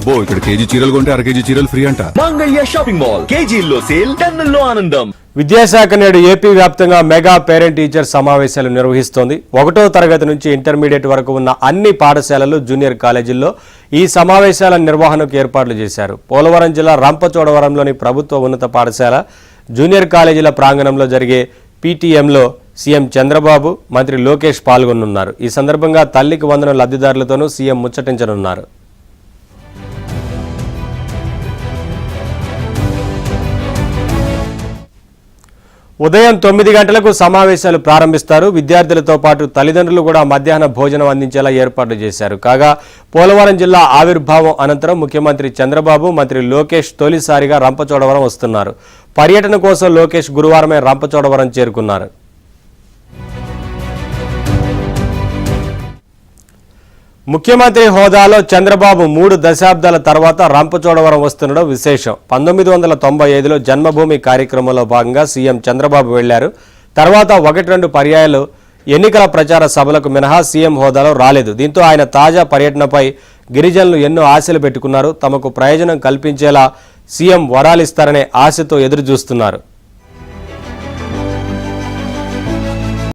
అబ్బో ఇక్కడ కేజీ చీరలు కొంటే అర కేజీ చీరలు ఫ్రీ అంట. మంగళ్య షాపింగ్ మాల్, కేజీల్లో సేల్, టన్నుల్లో ఆనందం. విద్యాశాఖ నేడు ఏపీ వ్యాప్తంగా మెగా పేరెంట్ టీచర్ సమావేశాలు నిర్వహిస్తోంది. 1వ తరగతి నుంచి ఇంటర్మీడియట్ వరకు ఉన్న అన్ని పాఠశాలలు, జూనియర్ కాలేజీల్లో ఈ సమావేశాల నిర్వహణకు ఏర్పాట్లు చేశారు. పోలవరం జిల్లా రంపచోడవరంలోని ప్రభుత్వ ఉన్నత పాఠశాల, జూనియర్ కాలేజీల ప్రాంగణంలో జరిగే పీటీఎంలో సీఎం చంద్రబాబు, మంత్రి లోకేష్ పాల్గొనున్నారు. ఈ సందర్భంగా తల్లికి వందనం లబ్ధిదారులతోనూ సీఎం ముచ్చటించనున్నారు. ఉదయం 9 గంటలకు సమావేశాలు ప్రారంభిస్తారు. విద్యార్థులతో పాటు తల్లిదండ్రులు కూడా మధ్యాహ్న భోజనం అందించేలా ఏర్పాట్లు చేశారు. కాగా పోలవరం జిల్లా ఆవిర్భావం అనంతరం ముఖ్యమంత్రి చంద్రబాబు, మంత్రి లోకేష్ తొలిసారిగా రంపచోడవరం వస్తున్నారు. పర్యటన కోసం లోకేష్ గురువారమే రంపచోడవరం చేరుకున్నారు. ముఖ్యమంత్రి హోదాలో చంద్రబాబు 3 దశాబ్దాల తర్వాత రంపచోడవరం వస్తుండడం విశేషం. 1995లో జన్మభూమి కార్యక్రమంలో భాగంగా సీఎం చంద్రబాబు వెళ్లారు. తర్వాత 1-2 పర్యాయాలు ఎన్నికల ప్రచార సభలకు మినహా సీఎం హోదాలో రాలేదు. దీంతో ఆయన తాజా పర్యటనపై గిరిజనులు ఎన్నో ఆశలు పెట్టుకున్నారు. తమకు ప్రయోజనం కల్పించేలా సీఎం వరాలిస్తారనే ఆశతో ఎదురు చూస్తున్నారు.